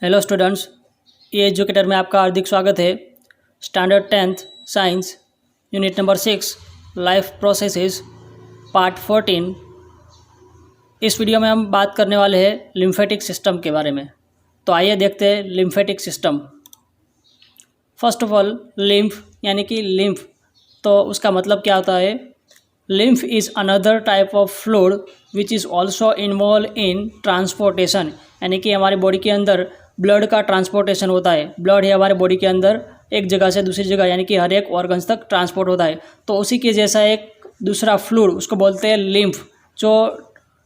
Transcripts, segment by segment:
Hello students, ये educator में आपका हार्दिक स्वागत है। Standard 10th science unit number 6 life processes part 14। इस वीडियो में हम बात करने वाले हैं लिम्फेटिक सिस्टम के बारे में। तो आइए देखते हैं lymphatic system. First of all lymph यानी कि लिम्फ, तो उसका मतलब क्या होता है। Lymph is another type of fluid which is also involve in transportation, यानी कि हमारे बॉडी के अंदर ब्लड का ट्रांसपोर्टेशन होता है। ब्लड है हमारे बॉडी के अंदर एक जगह से दूसरी जगह यानी कि हर एक ऑर्गन्स तक ट्रांसपोर्ट होता है। तो उसी के जैसा एक दूसरा फ्लूइड उसको बोलते हैं लिम्फ, जो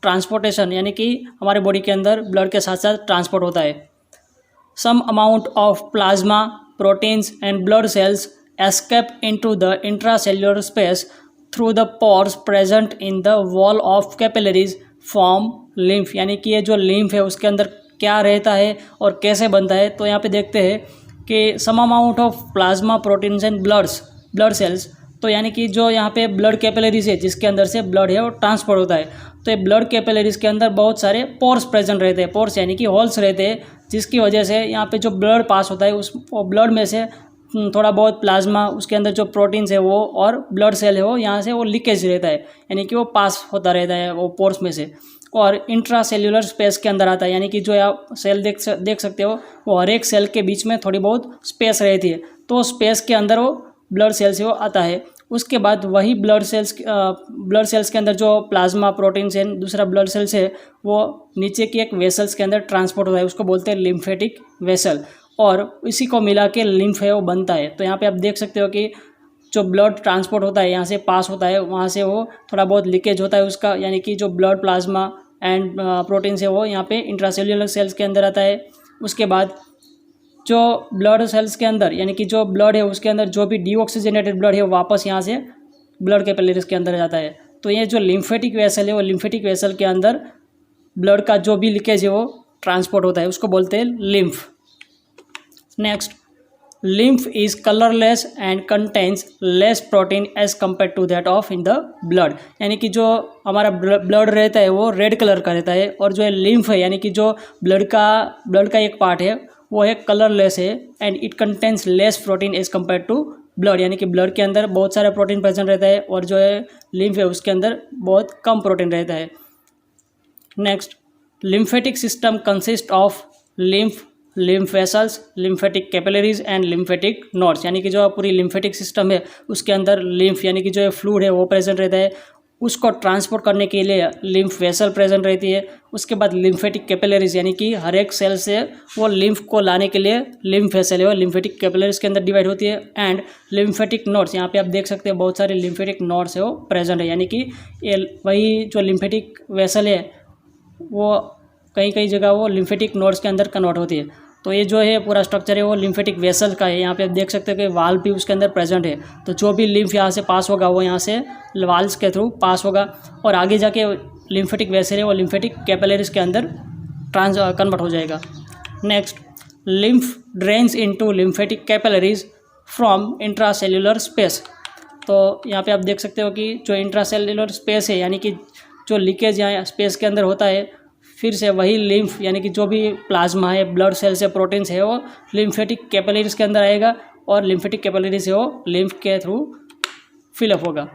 ट्रांसपोर्टेशन यानी कि हमारे बॉडी के अंदर ब्लड के साथ साथ ट्रांसपोर्ट होता है। Some amount of plasma, proteins and blood cells escape into the intracellular space through the pores present in the wall of capillaries form lymph, यानी कि ये जो लिम्फ है उसके अंदर क्या रहता है और कैसे बनता है। तो यहाँ पे देखते हैं कि some amount of plasma, proteins and blood cells, तो यानी कि जो यहाँ पे ब्लड कैपिलरीज है जिसके अंदर से ब्लड है वो ट्रांसपोर्ट होता है। तो ये ब्लड कैपिलरीज के अंदर बहुत सारे पोर्स प्रेजेंट रहते हैं। पोर्स यानी कि होल्स रहते हैं, जिसकी वजह से यहाँ पे जो ब्लड पास होता है उस ब्लड में से थोड़ा बहुत प्लाज्मा, उसके अंदर जो प्रोटीन्स है वो और ब्लड सेल है वो यहाँ से वो लीकेज रहता है, यानी कि वो पास होता रहता है वो पोर्स में से, और इंट्रा सेल्यूलर स्पेस के अंदर आता है। यानी कि जो आप सेल देख सकते हो वो हर एक सेल के बीच में थोड़ी बहुत स्पेस रहती है, तो स्पेस के अंदर वो ब्लड सेल से वो आता है। उसके बाद वही ब्लड सेल्स के अंदर जो प्लाज्मा, प्रोटीन्स एंड दूसरा ब्लड सेल्स है वो नीचे की एक वेसल्स के अंदर ट्रांसपोर्ट होता है, उसको बोलते हैं लिम्फेटिक वेसल, और इसी को मिला के लिम्फ है वो बनता है। तो यहाँ पे आप देख सकते हो कि जो ब्लड ट्रांसपोर्ट होता है यहाँ से पास होता है, वहाँ से वो थोड़ा बहुत लीकेज होता है उसका, यानी कि जो ब्लड, प्लाज्मा एंड प्रोटीन्स है वो यहाँ पे इंट्रासेल्युलर सेल्स के अंदर आता है। उसके बाद जो ब्लड सेल्स के अंदर यानी कि जो ब्लड है उसके अंदर जो भी डीऑक्सीजनेटेड ब्लड है वो वापस यहाँ से ब्लड कैपिलरीज के अंदर जाता है। तो ये जो लिम्फेटिक वेसल है वो लिम्फेटिक वेसल के अंदर ब्लड का जो भी लीकेज है वो ट्रांसपोर्ट होता है, उसको बोलते हैं lymph. Next, lymph is colorless and contains less protein as compared to that of in the blood, यानी कि जो हमारा ब्लड रहता है वो रेड कलर का रहता है, और जो लिम्फ है यानी कि जो ब्लड का एक पार्ट है वो है कलरलेस है, and it contains less protein as compared to blood, यानी कि ब्लड के अंदर बहुत सारा प्रोटीन प्रेजेंट रहता है और जो है लिम्फ है उसके अंदर बहुत कम प्रोटीन रहता है। Next, lymphatic system consist of lymph vessels, lymphatic capillaries and lymphatic nodes, यानी कि जो पूरी लिम्फेटिक सिस्टम है उसके अंदर लिम्फ यानी कि जो फ्लूइड है वो प्रेजेंट रहता है, उसको ट्रांसपोर्ट करने के लिए लिम्फ वेसल प्रेजेंट रहती है। उसके बाद लिम्फेटिक कैपिलरीज यानी कि हर एक सेल से वो लिम्फ को लाने के लिए लिम्फ वेसल है वो लिम्फेटिक कैपिलरीज के अंदर डिवाइड होती है। एंड लिम्फेटिक नोड्स, यहाँ पे आप देख सकते हैं बहुत सारे लिम्फेटिक नोड्स है वो प्रेजेंट है, यानी कि ये वही जो लिम्फेटिक वेसल है वो कई जगह वो लिम्फेटिक नोड्स के अंदर कन्वर्ट होती है। तो ये जो है पूरा स्ट्रक्चर है वो लिम्फेटिक वेसल का है। यहाँ पे आप देख सकते हो कि वाल भी उसके अंदर प्रेजेंट है, तो जो भी लिम्फ यहाँ से पास होगा वो यहाँ से वाल्स के थ्रू पास होगा, और आगे जाके लिम्फेटिक वेसल है वो लिम्फेटिक कैपिलरीज के अंदर कन्वर्ट हो जाएगा। Next, lymph drains into lymphatic capillaries from intracellular space. तो यहाँ पे आप देख सकते हो कि जो इंट्रासेल्युलर स्पेस है यानी कि जो लीकेज यहाँ स्पेस के अंदर होता है, फिर से वही लिम्फ यानी कि जो भी प्लाज्मा है, ब्लड सेल्स है, प्रोटीन्स है वो लिम्फेटिक कैपिलरीज के अंदर आएगा, और लिम्फेटिक कैपिलरीज है वो लिम्फ के थ्रू फिलअप होगा।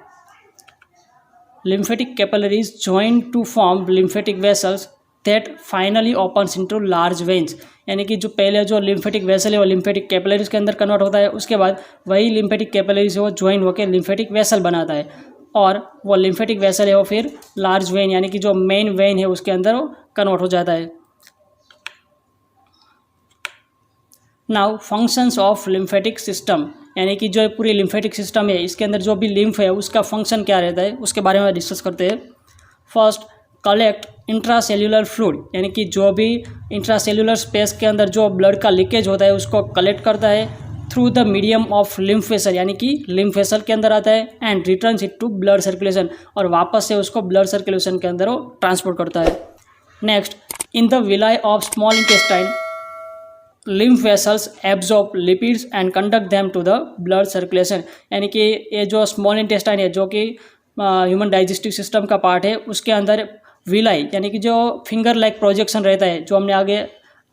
Lymphatic capillaries join to form lymphatic vessels that finally opens into large veins, यानी कि जो पहले जो लिम्फेटिक वेसल है वो लिम्फेटिक कैपिलरीज के अंदर कन्वर्ट होता है, उसके बाद वही लिम्फेटिक कैपिलरीज है वो ज्वाइन होकर लिम्फेटिक वेसल बनाता है, और वो लिम्फेटिक वेसल है वो फिर लार्ज वेन यानी कि जो मेन वेन है उसके अंदर वो कन्वर्ट हो जाता है। Now functions of lymphatic system, यानी कि जो पूरी लिम्फेटिक सिस्टम है इसके अंदर जो भी लिम्फ है उसका फंक्शन क्या रहता है उसके बारे में डिस्कस करते हैं। फर्स्ट, कलेक्ट इंट्रासेल्युलर फ्लूइड, यानी कि जो भी इंट्रासेल्युलर स्पेस के अंदर जो ब्लड का लीकेज होता है उसको कलेक्ट करता है through the medium of lymph vessel, यानी कि लिम्फ वेसल के अंदर आता है, and returns it to blood circulation, और वापस से उसको ब्लड सर्कुलेशन के अंदर वो ट्रांसपोर्ट करता है। Next, in the villi of small intestine lymph vessels absorb lipids and conduct them to the blood circulation, यानी कि ये जो स्मॉल इंटेस्टाइन है जो कि ह्यूमन डाइजेस्टिव सिस्टम का पार्ट है, उसके अंदर विलाई यानी कि जो फिंगर लाइक प्रोजेक्शन रहता है, जो हमने आगे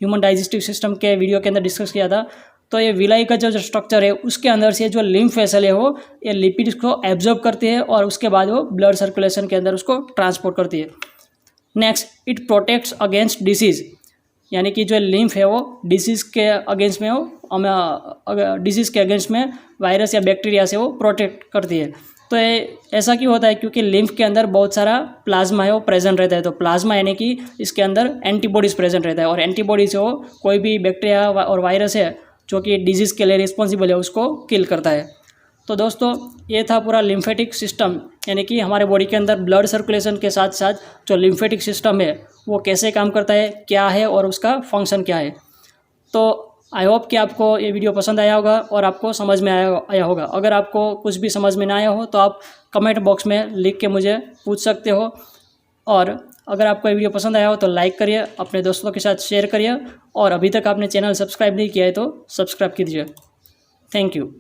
ह्यूमन डाइजेस्टिव सिस्टम के वीडियो के अंदर डिस्कस किया था। तो ये विलाई का जो स्ट्रक्चर है उसके अंदर से जो लिम्फ वेसल है वो ये लिपिड्स को एब्जॉर्ब करती है और उसके बाद वो ब्लड सर्कुलेशन के अंदर उसको ट्रांसपोर्ट करती है। Next, it protects against disease, यानी कि जो लिम्फ है वो डिसीज़ के अगेंस्ट में वो डिसीज़ के अगेंस्ट में वायरस या बैक्टीरिया से वो प्रोटेक्ट करती है। तो ऐसा क्यों होता है? क्योंकि लिम्फ के अंदर बहुत सारा प्लाज्मा है वो प्रेजेंट रहता है। तो प्लाज्मा यानी कि इसके अंदर एंटीबॉडीज़ प्रेजेंट रहता है और एंटीबॉडी से वो कोई भी बैक्टीरिया और वायरस है जो कि डिजीज़ के लिए रिस्पॉन्सिबल है उसको किल करता है। तो दोस्तों ये था पूरा लिम्फेटिक सिस्टम, यानी कि हमारे बॉडी के अंदर ब्लड सर्कुलेशन के साथ साथ जो लिम्फेटिक सिस्टम है वो कैसे काम करता है, क्या है और उसका फंक्शन क्या है। तो आई होप कि आपको ये वीडियो पसंद आया होगा और आपको समझ में आया होगा। अगर आपको कुछ भी समझ में ना आया हो तो आप कमेंट बॉक्स में लिख के मुझे पूछ सकते हो। और अगर आपको ये वीडियो पसंद आया हो तो लाइक करिए, अपने दोस्तों के साथ शेयर करिए और अभी तक आपने चैनल सब्सक्राइब नहीं किया है तो सब्सक्राइब कीजिए। Thank you.